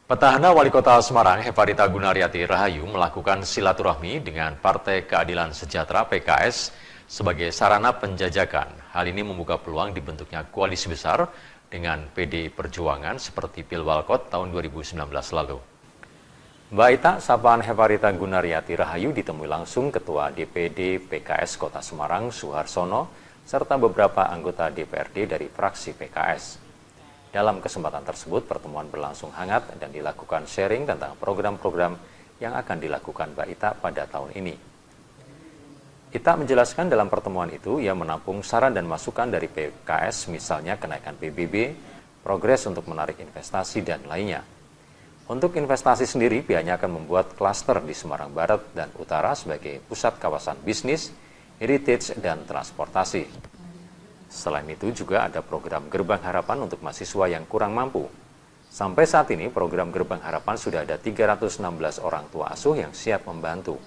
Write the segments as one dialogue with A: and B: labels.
A: Petahana Wali Kota Semarang, Hefarita Gunaryanti Rahayu melakukan silaturahmi dengan Partai Keadilan Sejahtera (PKS) sebagai sarana penjajakan. Hal ini membuka peluang dibentuknya koalisi besar dengan PDI Perjuangan seperti Pilwalkot tahun 2019 lalu. Mbak Ita, sapaan Hefarita Gunaryanti Rahayu ditemui langsung Ketua DPD PKS Kota Semarang, Suharsono, serta beberapa anggota DPRD dari fraksi PKS. Dalam kesempatan tersebut, pertemuan berlangsung hangat dan dilakukan sharing tentang program-program yang akan dilakukan Mbak Ita pada tahun ini. Ita menjelaskan dalam pertemuan itu, ia menampung saran dan masukan dari PKS, misalnya kenaikan PBB, progres untuk menarik investasi, dan lainnya. Untuk investasi sendiri, pihaknya akan membuat klaster di Semarang Barat dan Utara sebagai pusat kawasan bisnis, heritage, dan transportasi. Selain itu juga ada program Gerbang Harapan untuk mahasiswa yang kurang mampu. Sampai saat ini program Gerbang Harapan sudah ada 316 orang tua asuh yang siap membantu.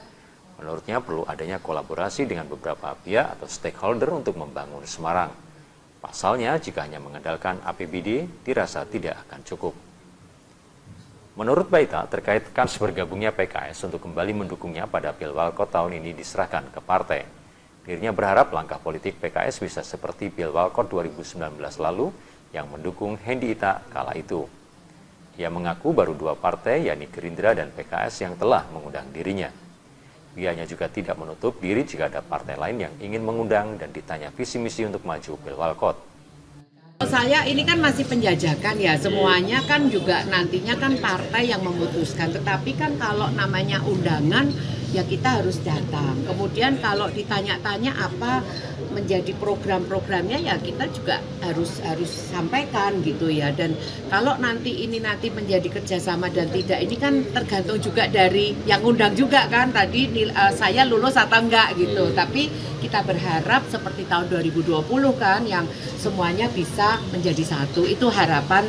A: Menurutnya perlu adanya kolaborasi dengan beberapa pihak atau stakeholder untuk membangun Semarang. Pasalnya jika hanya mengandalkan APBD dirasa tidak akan cukup. Menurut Baita terkait kans bergabungnya PKS untuk kembali mendukungnya pada Pilwalkot tahun ini diserahkan ke partai. Dirinya berharap langkah politik PKS bisa seperti Pilwalkot 2019 lalu yang mendukung Hendi Ita kala itu. Ia mengaku baru dua partai, yakni Gerindra dan PKS yang telah mengundang dirinya. Dianya juga tidak menutup diri jika ada partai lain yang ingin mengundang dan ditanya visi misi untuk maju Pilwalkot.
B: Saya ini kan masih penjajakan ya, semuanya kan juga nantinya kan partai yang memutuskan. Tetapi kan kalau namanya undangan ya kita harus datang. Kemudian kalau ditanya-tanya apa menjadi program-programnya ya kita juga harus sampaikan gitu ya. Dan kalau nanti menjadi kerjasama dan tidak, ini kan tergantung juga dari yang undang juga kan. Tadi saya lulus atau enggak gitu. Tapi kita berharap seperti tahun 2020 kan yang semuanya bisa menjadi satu. Itu harapan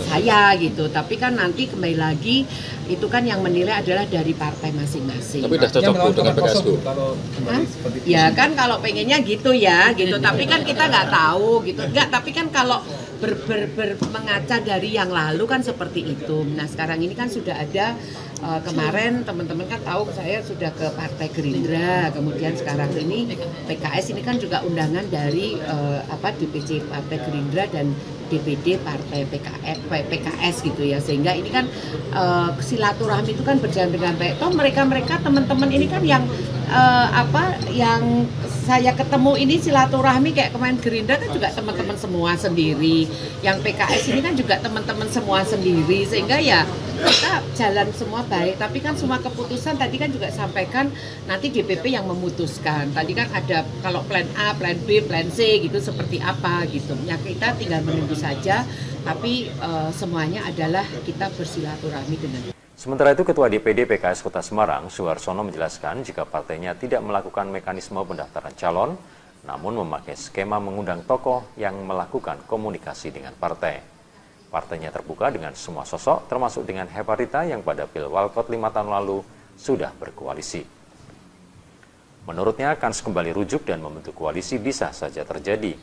B: saya gitu, tapi kan nanti kembali lagi itu kan yang menilai adalah dari partai masing-masing.
C: Tapi sudah cocok Bu dengan PKS Bu?
B: Ya kan kalau pengennya gitu ya, gitu. Tapi kan kita nggak tahu gitu. Nggak, tapi kan kalau mengaca dari yang lalu kan seperti itu. Nah sekarang ini kan sudah ada kemarin teman-teman kan tahu saya sudah ke Partai Gerindra, kemudian sekarang ini PKS ini kan juga undangan dari DPC Partai Gerindra dan DPD Partai PKS gitu ya, sehingga ini kan silaturahmi itu kan berjalan dengan baik. Toh mereka teman-teman ini kan yang yang saya ketemu ini silaturahmi kayak kemarin Gerindra kan juga teman-teman semua sendiri, yang PKS ini kan juga teman-teman semua sendiri, sehingga ya kita jalan semua baik. Tapi kan semua keputusan tadi kan juga sampaikan nanti DPP yang memutuskan. Tadi kan ada kalau plan A, plan B, plan C gitu seperti apa gitu. Ya kita tinggal menunggu saja. Tapi semuanya adalah kita bersilaturahmi dengan.
A: Sementara itu, Ketua DPD PKS Kota Semarang, Suharsono menjelaskan jika partainya tidak melakukan mekanisme pendaftaran calon, namun memakai skema mengundang tokoh yang melakukan komunikasi dengan partai. Partainya terbuka dengan semua sosok, termasuk dengan Hefarita yang pada Pilwalkot 5 tahun lalu sudah berkoalisi. Menurutnya, kans kembali rujuk dan membentuk koalisi bisa saja terjadi.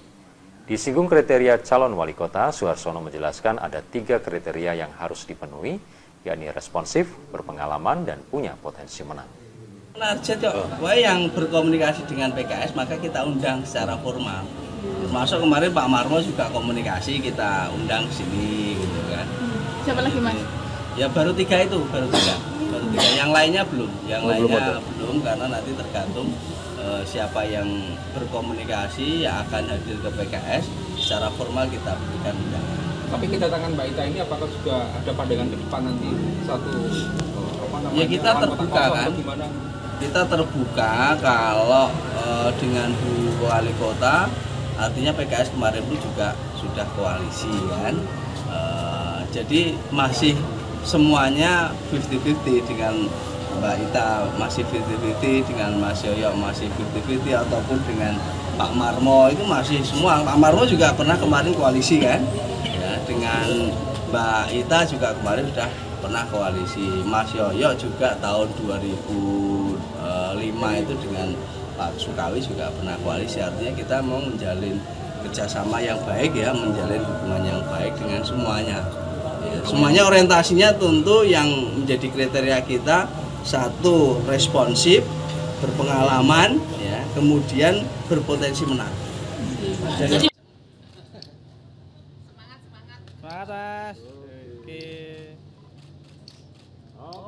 A: Disinggung kriteria calon wali kota, Suharsono menjelaskan ada 3 kriteria yang harus dipenuhi, yakni responsif, berpengalaman, dan punya potensi menang.
D: Target yang berkomunikasi dengan PKS maka kita undang secara formal. Termasuk kemarin Pak Marmo juga komunikasi, kita undang ke sini gitu kan. Siapa lagi Mas? Ya baru 3 itu, baru 3. Yang lainnya belum, belum karena nanti tergantung siapa yang berkomunikasi yang akan hadir ke PKS, secara formal kita berikan undangan.
C: Tapi kedatangan Mbak Ita ini apakah juga ada pandangan ke depan nanti satu
D: ya kita terbuka kan, kita terbuka kalau dengan Bu Wali Kota, artinya PKS kemarin itu juga sudah koalisi kan, jadi masih semuanya 50-50 dengan Mbak Ita, masih 50-50 dengan Mas Yoyo, masih 50-50 ataupun dengan Pak Marmo itu masih semua. Pak Marmo juga pernah kemarin koalisi kan. Dengan Mbak Ita juga kemarin sudah pernah koalisi. Mas Yoyo juga tahun 2005 itu dengan Pak Sukawi juga pernah koalisi. Artinya kita mau menjalin kerjasama yang baik ya, menjalin hubungan yang baik dengan semuanya. Semuanya orientasinya tentu yang menjadi kriteria kita, satu responsif, berpengalaman, ya, kemudian berpotensi menang.
E: Semangat. Oke.